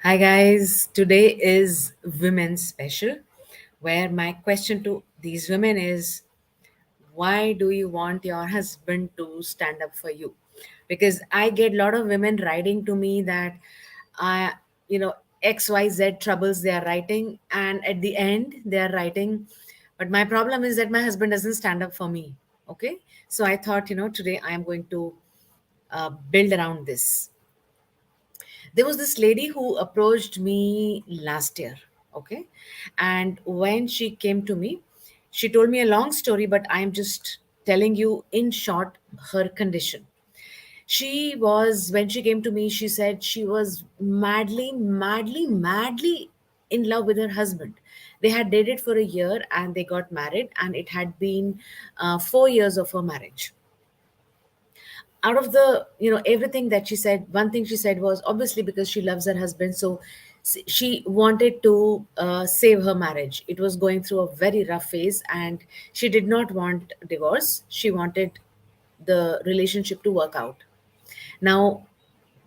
Hi guys, today is Women's Special, where my question to these women is why do you want your husband to stand up for you? Because I get a lot of women writing to me that I you know XYZ troubles they are writing, and at the end they are writing, but my problem is that my husband doesn't stand up for me. Okay, so I thought today I am going to build around this. There was this lady who approached me last year. Okay, and when she came to me, she told me a long story, but I'm just telling you in short her condition. She was, when she came to me, she said she was madly in love with her husband. They had dated for a year and they got married, and it had been 4 years of her marriage. Out of the everything that she said, one thing she said was, obviously because she loves her husband, so she wanted to save her marriage. It was going through a very rough phase, and she did not want divorce. She wanted the relationship to work out. Now,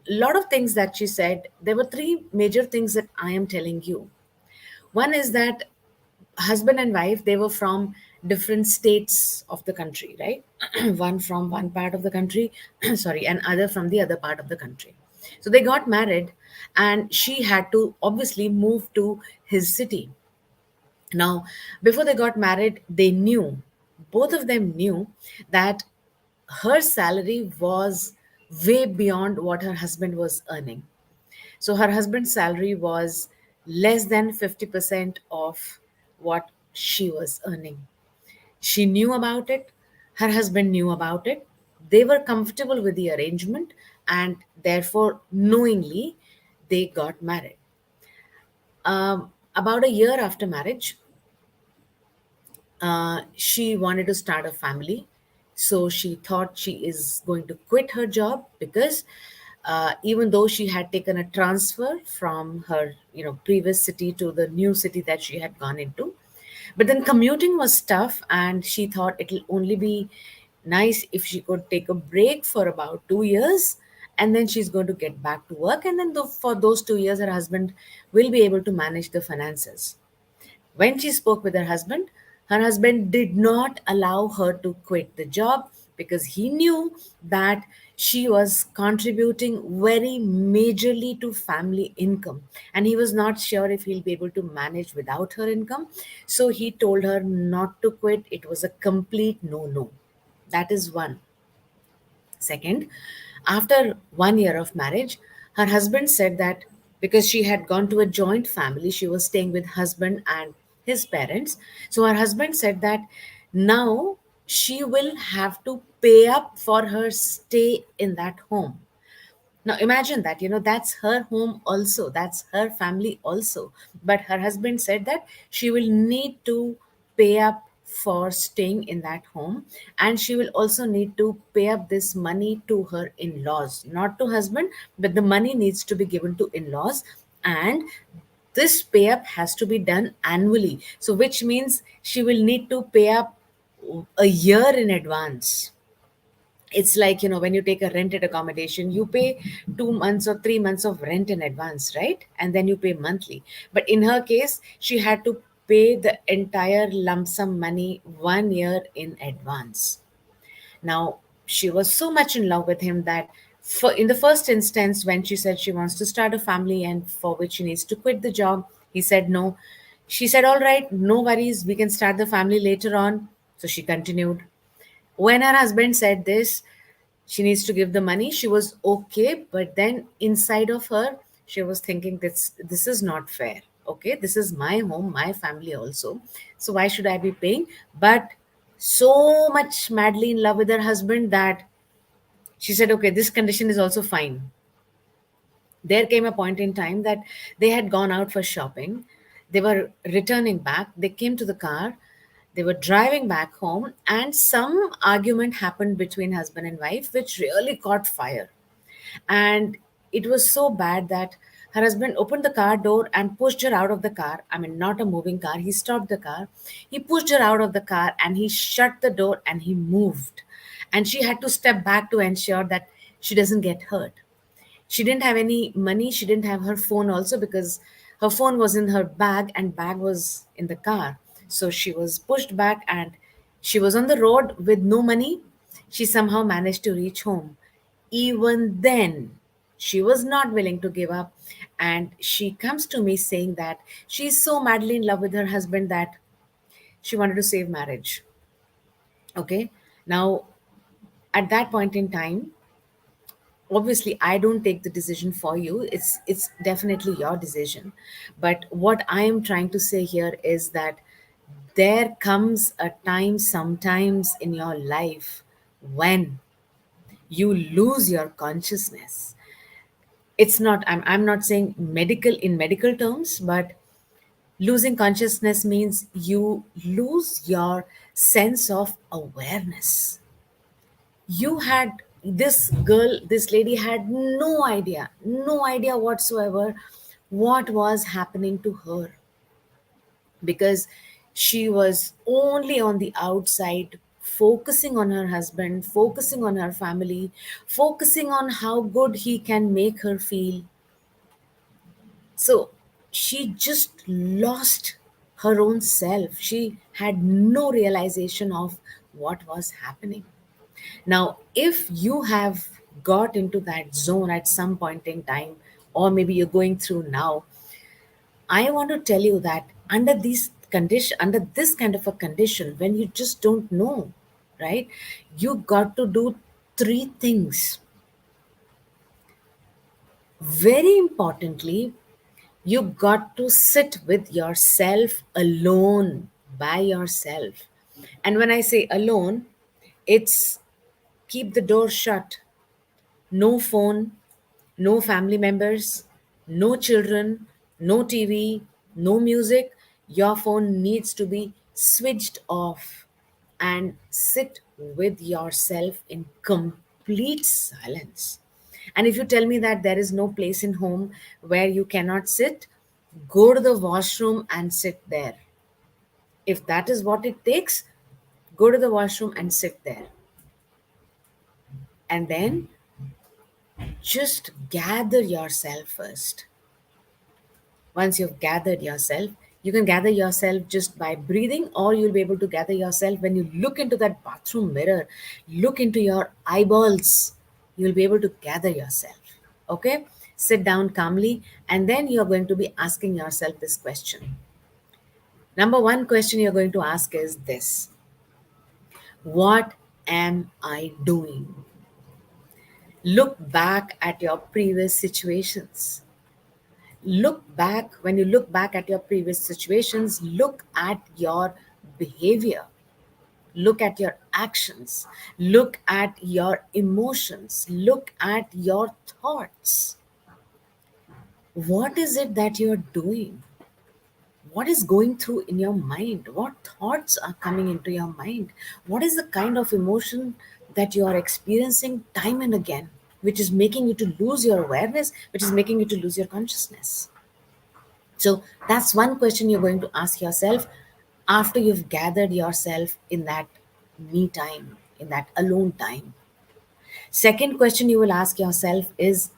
a lot of things that she said, there were three major things that I am telling you. One is that husband and wife, they were from different states of the country, right? One from one part of the country, sorry, and other from the other part of the country. So they got married, and she had to obviously move to his city. Now, before they got married, they knew, both of them knew, that her salary was way beyond what her husband was earning. So her husband's salary was less than 50% of what she was earning. She knew about it. Her husband knew about it. They were comfortable with the arrangement, and therefore, knowingly, they got married. About a year after marriage, she wanted to start a family. So she thought she is going to quit her job because even though she had taken a transfer from her previous city to the new city that she had gone into, but then commuting was tough, and she thought it'll only be nice if she could take a break for about 2 years, and then she's going to get back to work, and then for those 2 years her husband will be able to manage the finances. When she spoke with her husband did not allow her to quit the job because he knew that she was contributing very majorly to family income, and he was not sure if he'll be able to manage without her income. So he told her not to quit. It was a complete no no. That is one. Second, after 1 year of marriage, her husband said that because she had gone to a joint family, she was staying with husband and his parents. So her husband said that now she will have to pay up for her stay in that home. Now imagine that, that's her home also, that's her family also. But her husband said that she will need to pay up for staying in that home, and she will also need to pay up this money to her in laws, not to husband, but the money needs to be given to in laws. And this pay up has to be done annually. So, which means she will need to pay up a year in advance. It's like, when you take a rented accommodation, you pay 2 months or 3 months of rent in advance, right? And then you pay monthly. But in her case, she had to pay the entire lump sum money 1 year in advance. Now, she was so much in love with him that, in the first instance, when she said she wants to start a family and for which she needs to quit the job, he said no. She said, all right, no worries, we can start the family later on. So she continued. When her husband said this, she needs to give the money, she was okay, but then inside of her, she was thinking, this is not fair. Okay, this is my home, my family also, so why should I be paying? But so much madly in love with her husband that she said, okay, this condition is also fine. There came a point in time that they had gone out for shopping. They were returning back. They came to the car. They were driving back home, and some argument happened between husband and wife, which really caught fire. And it was so bad that her husband opened the car door and pushed her out of the car. I mean, not a moving car. He stopped the car. He pushed her out of the car and he shut the door and he moved. And she had to step back to ensure that she doesn't get hurt. She didn't have any money. She didn't have her phone also, because her phone was in her bag and bag was in the car. So she was pushed back and she was on the road with no money. She somehow managed to reach home. Even then, she was not willing to give up. And she comes to me saying that she's so madly in love with her husband that she wanted to save marriage. Okay. Now, at that point in time, obviously I don't take the decision for you. It's definitely your decision. But what I am trying to say here is that there comes a time sometimes in your life when you lose your consciousness. It's not, I'm not saying medical in medical terms, but losing consciousness means you lose your sense of awareness. You had, this girl, this lady had no idea whatsoever what was happening to her, because she was only on the outside, focusing on her husband, focusing on her family, focusing on how good he can make her feel. So she just lost her own self. She had no realization of what was happening. Now, if you have got into that zone at some point in time, or maybe you're going through now, I want to tell you that under this kind of a condition, when you just don't know, right? You got to do three things. Very importantly, you got to sit with yourself alone, by yourself. And when I say alone, it's keep the door shut. No phone, no family members, no children, no TV, no music. Your phone needs to be switched off and sit with yourself in complete silence. And if you tell me that there is no place in home where you cannot sit, go to the washroom and sit there. If that is what it takes, go to the washroom and sit there. And then just gather yourself first. Once you've gathered yourself, you can gather yourself just by breathing, or you'll be able to gather yourself when you look into that bathroom mirror, look into your eyeballs. You'll be able to gather yourself. Okay? Sit down calmly, and then you're going to be asking yourself this question. Number one question you're going to ask is this: what am I doing? Look back at your previous situations. When you look back at your previous situations, look at your behavior, look at your actions, look at your emotions, look at your thoughts. What is it that you're doing? What is going through in your mind? What thoughts are coming into your mind? What is the kind of emotion that you are experiencing time and again, which is making you to lose your awareness, which is making you to lose your consciousness? So that's one question you're going to ask yourself after you've gathered yourself in that me time, in that alone time. Second question you will ask yourself is,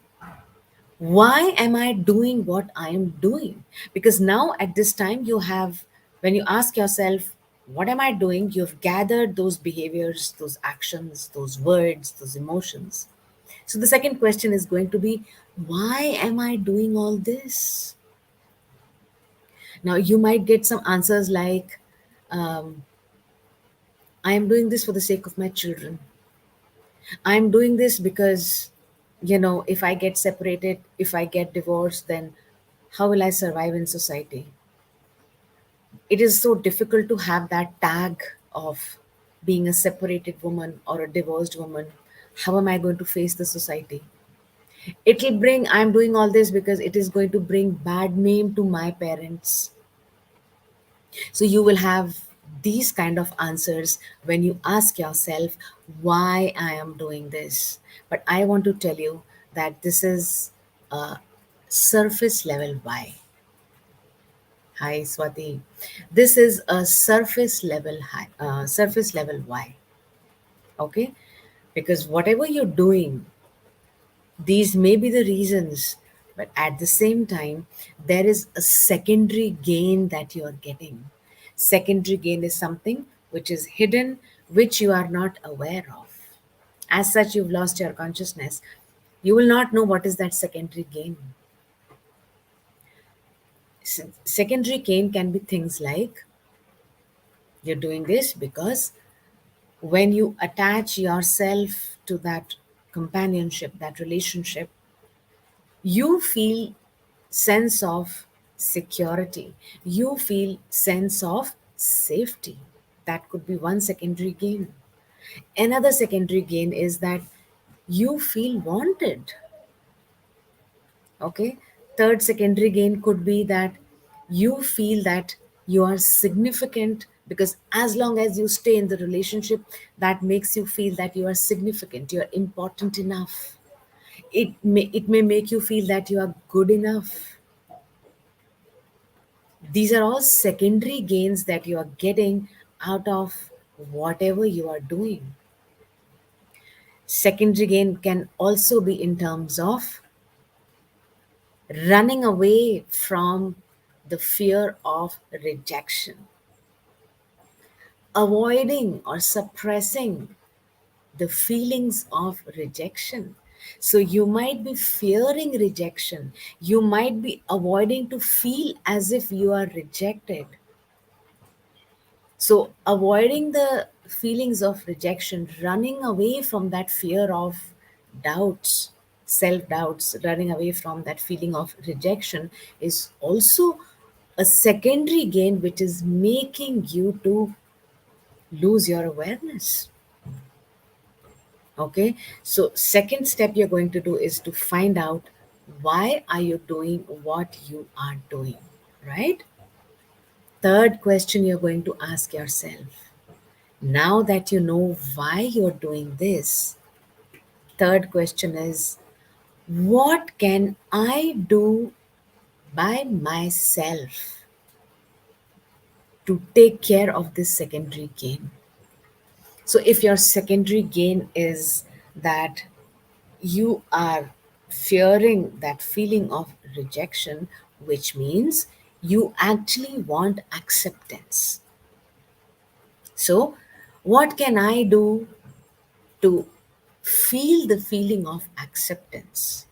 why am I doing what I am doing? Because now at this time, when you ask yourself, what am I doing? You've gathered those behaviors, those actions, those words, those emotions. So the second question is going to be, why am I doing all this? Now, you might get some answers like, um, I am doing this for the sake of my children. I'm doing this because, if I get separated, if I get divorced, then how will I survive in society? It is so difficult to have that tag of being a separated woman or a divorced woman. How am I going to face the society? I'm doing all this because it is going to bring bad name to my parents. So you will have these kind of answers when you ask yourself why I am doing this. But I want to tell you that this is a surface level why. Hi Swati. This is a surface level why. Okay? Because whatever you're doing, These may be the reasons, but at the same time, there is a secondary gain that you are getting. Secondary gain is something which is hidden, which you are not aware of. As such, you've lost your consciousness. You will not know what is that secondary gain. Secondary gain can be things like you're doing this because when you attach yourself to that companionship, that relationship, you feel sense of security, you feel sense of safety. That could be one secondary gain. Another secondary gain is that you feel wanted. Okay. Third secondary gain could be that you feel that you are significant, because as long as you stay in the relationship, that makes you feel that you are significant, you are important enough. It may make you feel that you are good enough. These are all secondary gains that you are getting out of whatever you are doing. Secondary gain can also be in terms of running away from the fear of rejection, avoiding or suppressing the feelings of rejection. So you might be fearing rejection, you might be avoiding to feel as if you are rejected. So, avoiding the feelings of rejection, running away from that fear of doubts, self doubts, running away from that feeling of rejection is also a secondary gain which is making you to lose your awareness. Okay, so second step you're going to do is to find out why are you doing what you are doing, right? Third question you're going to ask yourself, now that you know why you're doing this, third question is, what can I do by myself to take care of this secondary gain? So, if your secondary gain is that you are fearing that feeling of rejection, which means you actually want acceptance. So, what can I do to feel the feeling of acceptance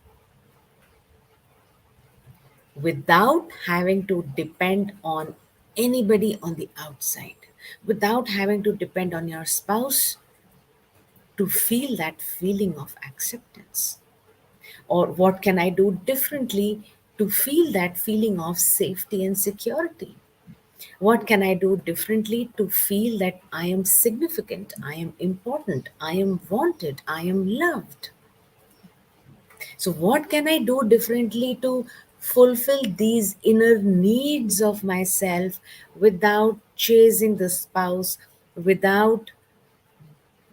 without having to depend on anybody on the outside, without having to depend on your spouse to feel that feeling of acceptance? Or what can I do differently to feel that feeling of safety and security? What can I do differently to feel that I am significant, I am important, I am wanted, I am loved? So, what can I do differently to fulfill these inner needs of myself without chasing the spouse, without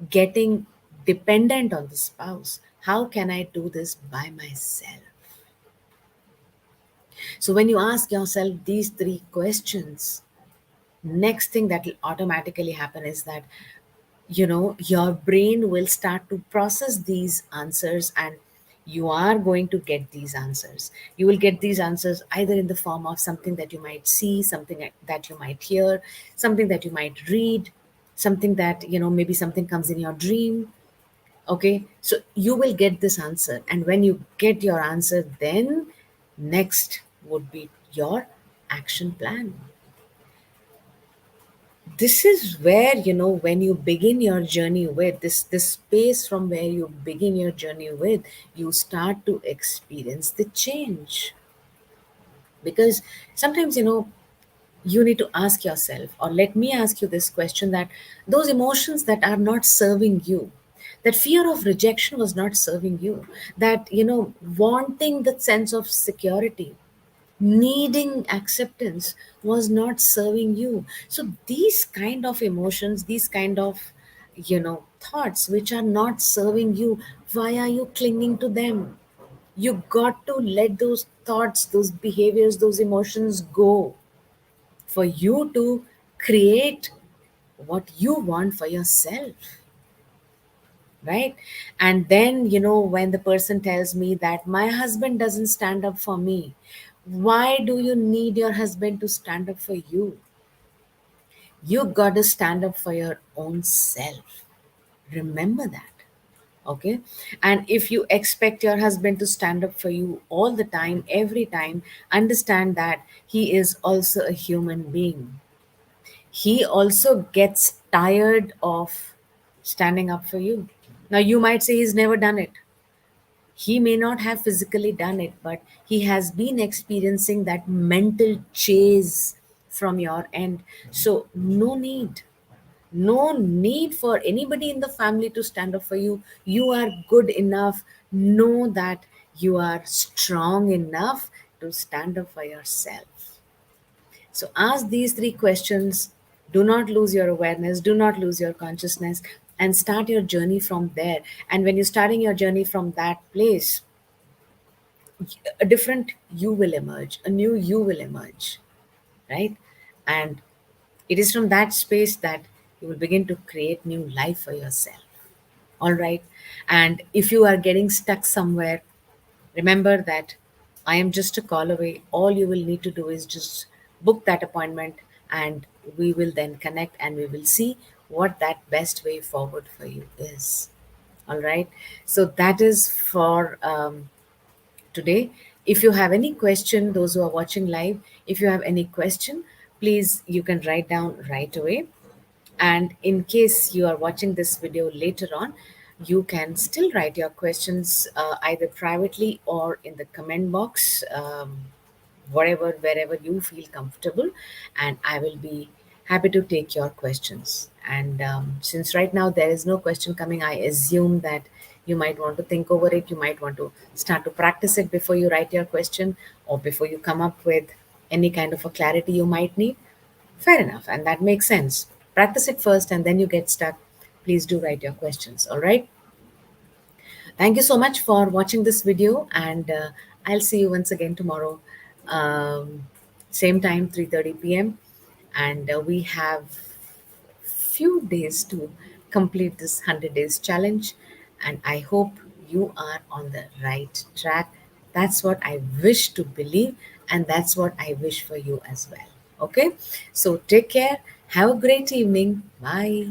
getting dependent on the spouse? How can I do this by myself? So, when you ask yourself these three questions, next thing that will automatically happen is that your brain will start to process these answers, and you are going to get these answers. You will get these answers either in the form of something that you might see, something that you might hear, something that you might read, something that maybe something comes in your dream. Okay, so you will get this answer, and when you get your answer, then next would be your action plan. This is where, when you begin your journey with this space, from where you begin your journey with, you start to experience the change. Because sometimes, you need to ask yourself, or let me ask you this question, that those emotions that are not serving you, that fear of rejection was not serving you, that wanting that sense of security, needing acceptance was not serving you. So these kind of emotions, these kind of thoughts which are not serving you, why are you clinging to them? You got to let those thoughts, those behaviors, those emotions go, for you to create what you want for yourself. right? And then, when the person tells me that my husband doesn't stand up for me, why do you need your husband to stand up for you? You got to stand up for your own self. Remember that. Okay. And if you expect your husband to stand up for you all the time, every time, understand that he is also a human being. He also gets tired of standing up for you. Now, you might say he's never done it. He may not have physically done it, but he has been experiencing that mental chase from your end. So, no need for anybody in the family to stand up for you. You are good enough. Know that you are strong enough to stand up for yourself. So ask these three questions. Do not lose your awareness, do not lose your consciousness, and start your journey from there. And when you're starting your journey from that place, a different you will emerge, a new you will emerge, right? And it is from that space that you will begin to create new life for yourself. All right. And if you are getting stuck somewhere, remember that I am just a call away. All you will need to do is just book that appointment, and we will then connect and we will see what that best way forward for you is. All right. So that is for today. If you have any question, those who are watching live, if you have any question, please you can write down right away. And in case you are watching this video later on, you can still write your questions either privately or in the comment box, whatever, wherever you feel comfortable. And I will be happy to take your questions. And since right now there is no question coming, I assume that you might want to think over it. You might want to start to practice it before you write your question or before you come up with any kind of a clarity you might need. Fair enough, and that makes sense. Practice it first and then you get stuck. Please do write your questions, all right? Thank you so much for watching this video, and I'll see you once again tomorrow, same time, 3:30 p.m. And we have few days to complete this 100 days challenge, and I hope you are on the right track. That's what I wish to believe, and that's what I wish for you as well. Okay, so take care, have a great evening, bye.